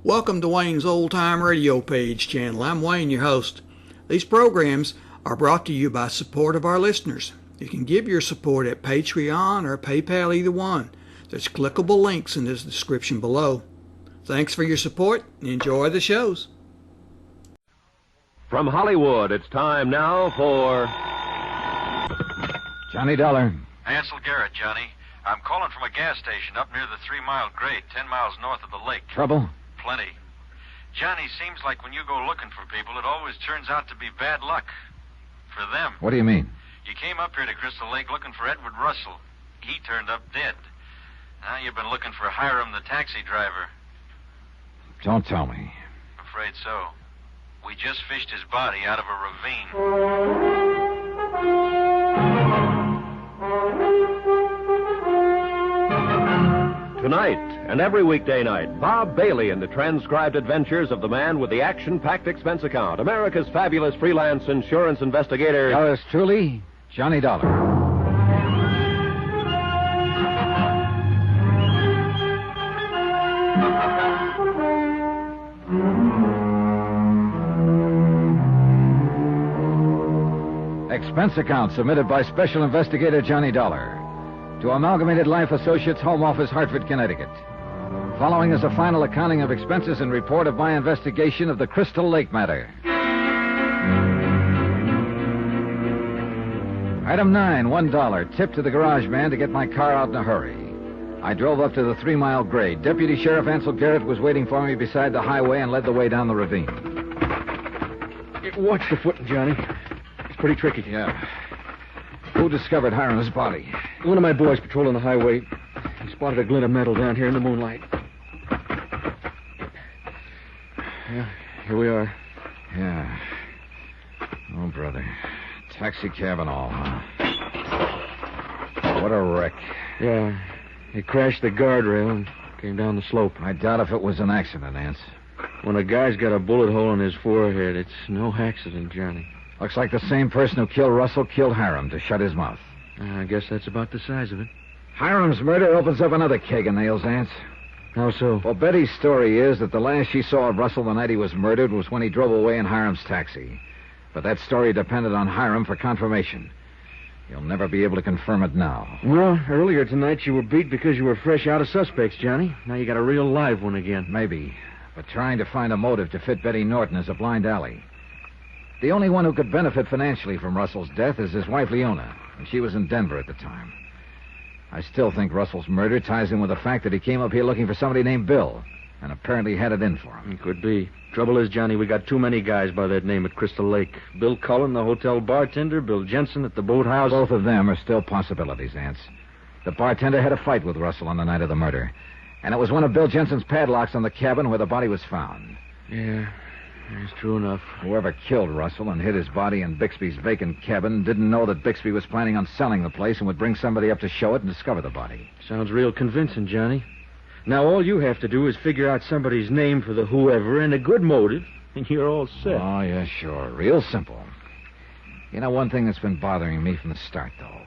Welcome to Wayne's Old Time Radio Page channel. I'm Wayne, your host. These programs are brought to you by support of our listeners. You can give your support at Patreon or PayPal, either one. There's clickable links in the description below. Thanks for your support and enjoy the shows. From Hollywood, it's time now for Johnny Dollar. Ansel Garrett, Johnny. I'm calling from a gas station up near the 3-mile grade, 10 miles north of the lake. Trouble? Plenty. Johnny, seems like when you go looking for people, it always turns out to be bad luck. For them. What do you mean? You came up here to Crystal Lake looking for Edward Russell. He turned up dead. Now you've been looking for Hiram, the taxi driver. Don't tell me. Afraid so. We just fished his body out of a ravine. Tonight and every weekday night, Bob Bailey in the transcribed adventures of the man with the action-packed expense account, America's fabulous freelance insurance investigator. Yours truly, Johnny Dollar. Expense account submitted by Special Investigator Johnny Dollar to Amalgamated Life Associates, Home Office, Hartford, Connecticut. Following is a final accounting of expenses and report of my investigation of the Crystal Lake matter. Item 9, $1, tip to the garage man to get my car out in a hurry. I drove up to the 3-mile grade. Deputy Sheriff Ansel Garrett was waiting for me beside the highway and led the way down the ravine. Watch the footing, Johnny. It's pretty tricky. Yeah. Who discovered Hiram's body? One of my boys patrolling the highway. He spotted a glint of metal down here in the moonlight. Yeah, here we are. Yeah. Oh, brother. Taxi cab and all, huh? What a wreck. Yeah, he crashed the guardrail and came down the slope. I doubt if it was an accident, Ance. When a guy's got a bullet hole in his forehead, it's no accident, Johnny. Looks like the same person who killed Russell killed Hiram to shut his mouth. I guess that's about the size of it. Hiram's murder opens up another keg of nails, Ance. How so? Well, Betty's story is that the last she saw of Russell the night he was murdered was when he drove away in Hiram's taxi. But that story depended on Hiram for confirmation. You'll never be able to confirm it now. Well, earlier tonight you were beat because you were fresh out of suspects, Johnny. Now you got a real live one again. Maybe. But trying to find a motive to fit Betty Norton is a blind alley. The only one who could benefit financially from Russell's death is his wife, Leona, and she was in Denver at the time. I still think Russell's murder ties in with the fact that he came up here looking for somebody named Bill, and apparently had it in for him. It could be. Trouble is, Johnny, we got too many guys by that name at Crystal Lake. Bill Cullen, the hotel bartender, Bill Jensen at the boathouse. Both of them are still possibilities, Ance. The bartender had a fight with Russell on the night of the murder, and it was one of Bill Jensen's padlocks on the cabin where the body was found. Yeah. That's true enough. Whoever killed Russell and hid his body in Bixby's vacant cabin didn't know that Bixby was planning on selling the place and would bring somebody up to show it and discover the body. Sounds real convincing, Johnny. Now all you have to do is figure out somebody's name for the whoever and a good motive, and you're all set. Oh, yeah, sure. Real simple. You know, one thing that's been bothering me from the start, though.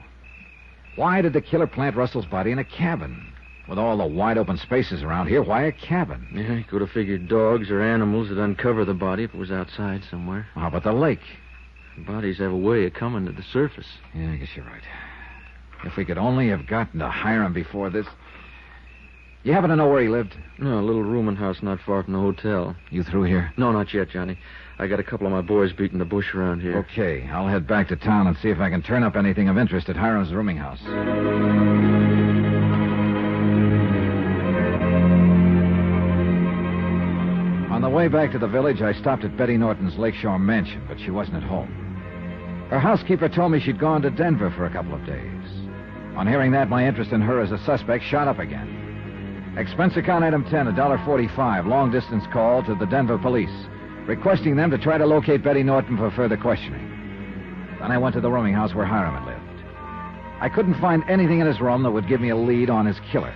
Why did the killer plant Russell's body in a cabin? With all the wide-open spaces around here, why a cabin? Yeah, he could have figured dogs or animals would uncover the body if it was outside somewhere. How about the lake? Bodies have a way of coming to the surface. Yeah, I guess you're right. If we could only have gotten to Hiram before this... You happen to know where he lived? No, a little rooming house not far from the hotel. You through here? No, not yet, Johnny. I got a couple of my boys beating the bush around here. Okay, I'll head back to town and see if I can turn up anything of interest at Hiram's rooming house. On the way back to the village, I stopped at Betty Norton's Lakeshore mansion, but she wasn't at home. Her housekeeper told me she'd gone to Denver for a couple of days. On hearing that, my interest in her as a suspect shot up again. Expense account item 10, $1.45, long-distance call to the Denver police, requesting them to try to locate Betty Norton for further questioning. Then I went to the rooming house where Hiram had lived. I couldn't find anything in his room that would give me a lead on his killer.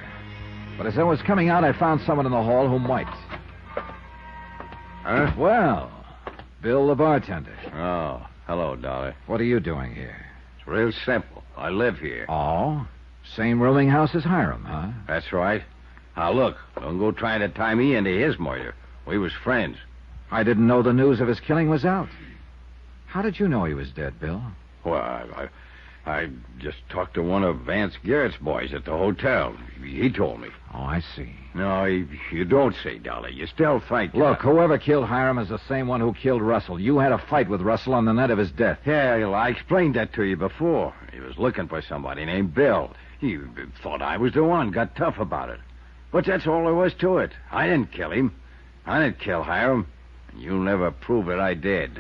But as I was coming out, I found someone in the hall who might. Huh? Well, Bill the bartender. Oh, hello, Dolly. What are you doing here? It's real simple. I live here. Oh? Same rooming house as Hiram, huh? That's right. Now, look, don't go trying to tie me into his murder. We was friends. I didn't know the news of his killing was out. How did you know he was dead, Bill? Well, I just talked to one of Vance Garrett's boys at the hotel. He told me. Oh, I see. No, you don't say, Dolly. You still think... Look, whoever killed Hiram is the same one who killed Russell. You had a fight with Russell on the night of his death. Yeah, well, I explained that to you before. He was looking for somebody named Bill. He thought I was the one, got tough about it. But that's all there was to it. I didn't kill him. I didn't kill Hiram. And you'll never prove that I did.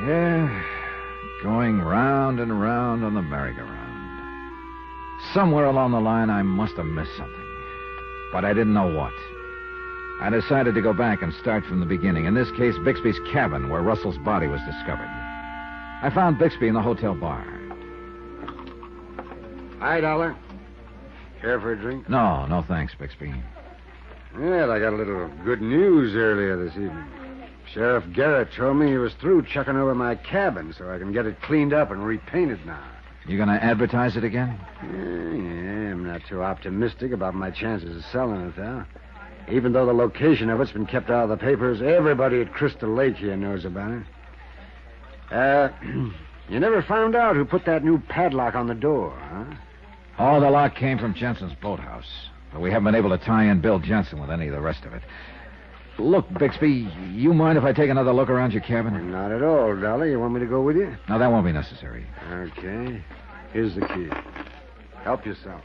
Yeah, going round and round on the merry-go-round. Somewhere along the line, I must have missed something. But I didn't know what. I decided to go back and start from the beginning. In this case, Bixby's cabin, where Russell's body was discovered. I found Bixby in the hotel bar. Hi, Dollar. Care for a drink? No, thanks, Bixby. Well, I got a little good news earlier this evening. Sheriff Garrett told me he was through checking over my cabin so I can get it cleaned up and repainted now. You gonna advertise it again? Yeah, I'm not too optimistic about my chances of selling it, though. Even though the location of it's been kept out of the papers, everybody at Crystal Lake here knows about it. You never found out who put that new padlock on the door, huh? Oh, the lock came from Jensen's boathouse. But we haven't been able to tie in Bill Jensen with any of the rest of it. Look, Bixby, you mind if I take another look around your cabin? Not at all, Dolly. You want me to go with you? No, that won't be necessary. Okay. Here's the key. Help yourself.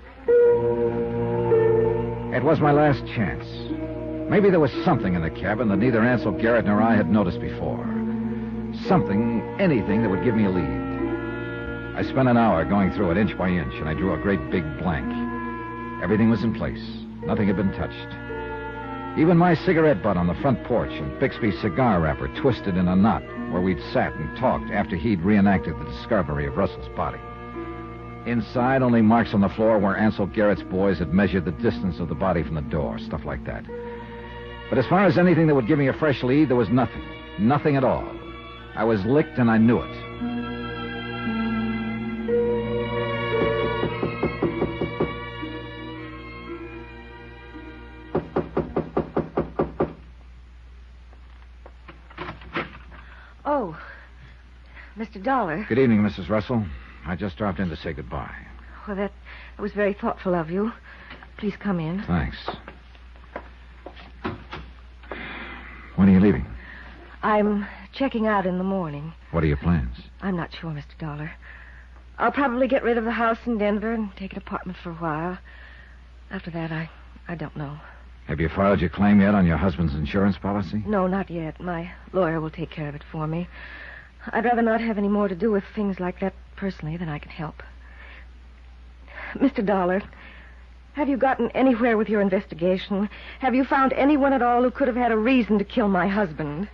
It was my last chance. Maybe there was something in the cabin that neither Ansel Garrett nor I had noticed before. Something, anything that would give me a lead. I spent an hour going through it inch by inch, and I drew a great big blank. Everything was in place. Nothing had been touched. Even my cigarette butt on the front porch and Bixby's cigar wrapper twisted in a knot where we'd sat and talked after he'd reenacted the discovery of Russell's body. Inside, only marks on the floor where Ansel Garrett's boys had measured the distance of the body from the door, stuff like that. But as far as anything that would give me a fresh lead, there was nothing. Nothing at all. I was licked and I knew it. Oh, Mr. Dollar. Good evening, Mrs. Russell. I just dropped in to say goodbye. Well, that was very thoughtful of you. Please come in. Thanks. When are you leaving? I'm checking out in the morning. What are your plans? I'm not sure, Mr. Dollar. I'll probably get rid of the house in Denver and take an apartment for a while. After that, I don't know. Have you filed your claim yet on your husband's insurance policy? No, not yet. My lawyer will take care of it for me. I'd rather not have any more to do with things like that personally than I can help. Mr. Dollar, have you gotten anywhere with your investigation? Have you found anyone at all who could have had a reason to kill my husband?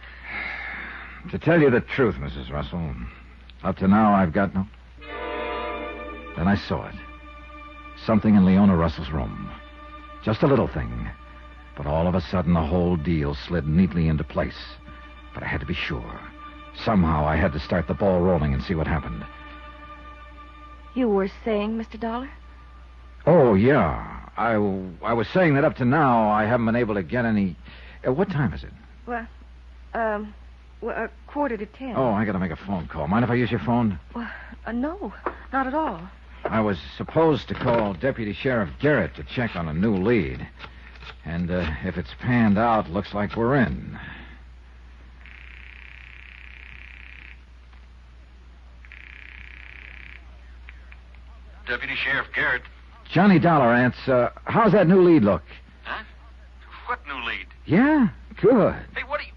To tell you the truth, Mrs. Russell, up to now I've got no... Then I saw it. Something in Leona Russell's room. Just a little thing. But all of a sudden, the whole deal slid neatly into place. But I had to be sure. Somehow I had to start the ball rolling and see what happened. You were saying, Mr. Dollar? Oh, yeah. I was saying that up to now I haven't been able to get any... what time is it? Well, 9:45. Oh, I got to make a phone call. Mind if I use your phone? Well, no, not at all. I was supposed to call Deputy Sheriff Garrett to check on a new lead. And if it's panned out, looks like we're in. Deputy Sheriff Garrett. Johnny Dollar, Ants, how's that new lead look? Huh? What new lead? Yeah? Good. Hey, what are you...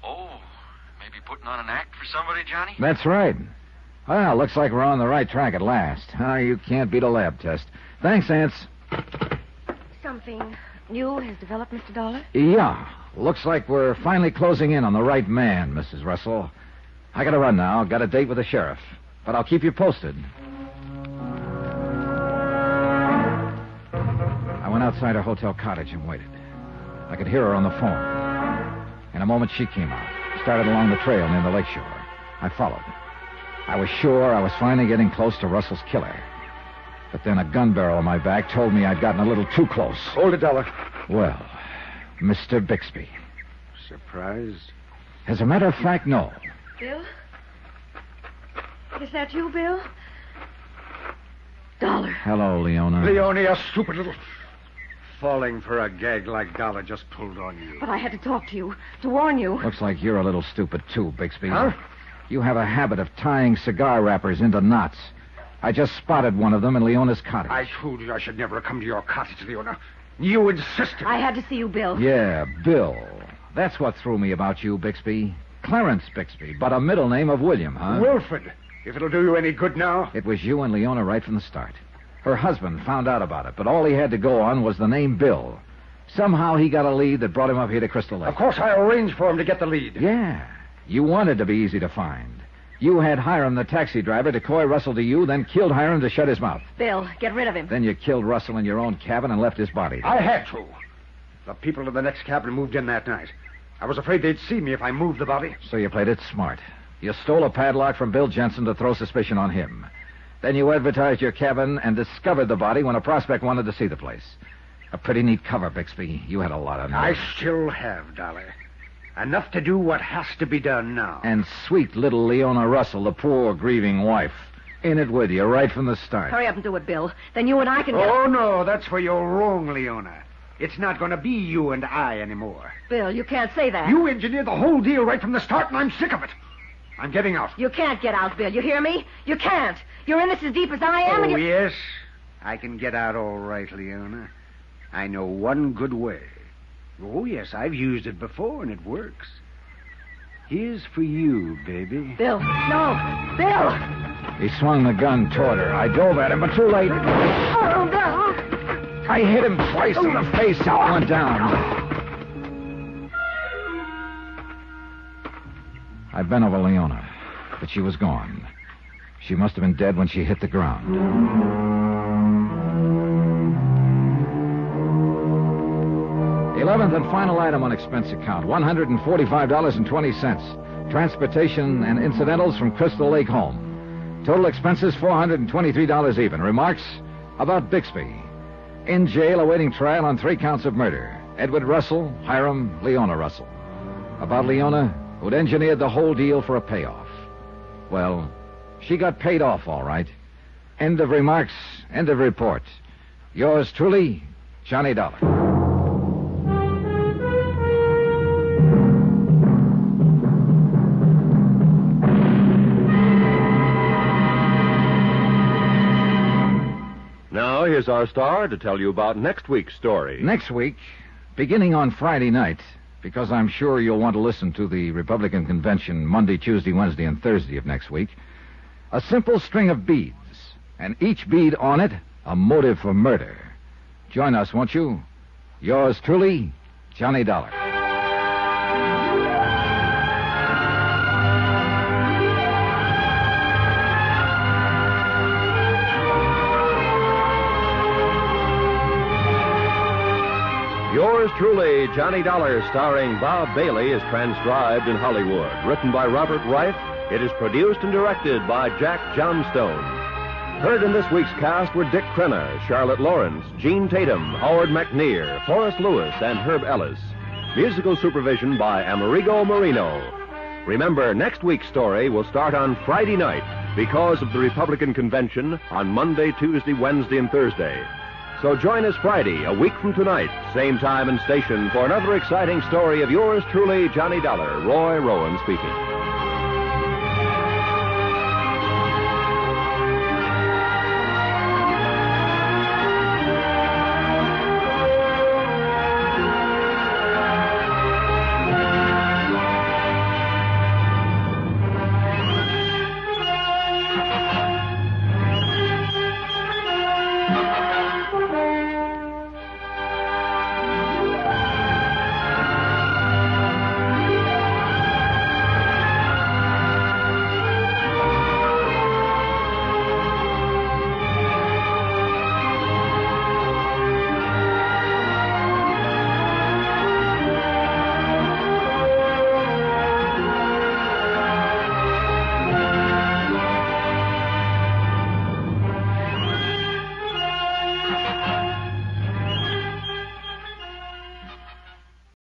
Oh, maybe putting on an act for somebody, Johnny? That's right. Well, looks like we're on the right track at last. You can't beat a lab test. Thanks, Ants. Something new has developed, Mr. Dollar? Yeah. Looks like we're finally closing in on the right man, Mrs. Russell. I gotta run now. Got a date with the sheriff. But I'll keep you posted. I went outside her hotel cottage and waited. I could hear her on the phone. In a moment, she came out, started along the trail near the lakeshore. I followed. I was sure I was finally getting close to Russell's killer. But then a gun barrel on my back told me I'd gotten a little too close. Hold it, Dollar. Well, Mr. Bixby. Surprised? As a matter of fact, no. Bill? Is that you, Bill? Dollar. Hello, Leona. Leonie, a stupid little... Falling for a gag like Dollar just pulled on you. But I had to talk to you, to warn you. Looks like you're a little stupid, too, Bixby. Huh? You have a habit of tying cigar wrappers into knots. I just spotted one of them in Leona's cottage. I told you I should never have come to your cottage, Leona. You insisted. I had to see you, Bill. Yeah, Bill. That's what threw me about you, Bixby. Clarence Bixby, but a middle name of William, huh? Wilfred, if it'll do you any good now. It was you and Leona right from the start. Her husband found out about it, but all he had to go on was the name Bill. Somehow he got a lead that brought him up here to Crystal Lake. Of course, I arranged for him to get the lead. Yeah. You wanted to be easy to find. You had Hiram, the taxi driver, decoy Russell to you, then killed Hiram to shut his mouth. Bill, get rid of him. Then you killed Russell in your own cabin and left his body. I had to. The people in the next cabin moved in that night. I was afraid they'd see me if I moved the body. So you played it smart. You stole a padlock from Bill Jensen to throw suspicion on him. Then you advertised your cabin and discovered the body when a prospect wanted to see the place. A pretty neat cover, Bixby. You had a lot of nerve. I still have, Dollar. Enough to do what has to be done now. And sweet little Leona Russell, the poor, grieving wife. In it with you right from the start. Hurry up and do it, Bill. Then you and I can... Oh, no, that's where you're wrong, Leona. It's not going to be you and I anymore. Bill, you can't say that. You engineered the whole deal right from the start, and I'm sick of it. I'm getting out. You can't get out, Bill. You hear me? You can't. You're in this as deep as I am. Oh, yes. I can get out all right, Leona. I know one good way. Oh, yes, I've used it before, and it works. Here's for you, baby. Bill, no. Bill! He swung the gun toward her. I dove at him, but too late. Oh, no. I hit him twice in the face and went down. I bent over Leona, but she was gone. She must have been dead when she hit the ground. 11th and final item on expense account, $145.20. Transportation and incidentals from Crystal Lake home. Total expenses, $423 even. Remarks about Bixby. In jail awaiting trial on 3 counts of murder. Edward Russell, Hiram, Leona Russell. About Leona, who'd engineered the whole deal for a payoff. Well, she got paid off, all right. End of remarks, end of report. Yours truly, Johnny Dollar. Now, here's our star to tell you about next week's story. Next week, beginning on Friday night, because I'm sure you'll want to listen to the Republican convention Monday, Tuesday, Wednesday, and Thursday of next week, a simple string of beads, and each bead on it, a motive for murder. Join us, won't you? Yours truly, Johnny Dollar. Yours truly, Johnny Dollar, starring Bob Bailey, is transcribed in Hollywood. Written by Robert Reif, it is produced and directed by Jack Johnstone. Heard in this week's cast were Dick Crenna, Charlotte Lawrence, Gene Tatum, Howard McNear, Forrest Lewis, and Herb Ellis. Musical supervision by Amerigo Marino. Remember, next week's story will start on Friday night because of the Republican convention on Monday, Tuesday, Wednesday, and Thursday. So join us Friday, a week from tonight, same time and station, for another exciting story of yours truly, Johnny Dollar. Roy Rowan speaking.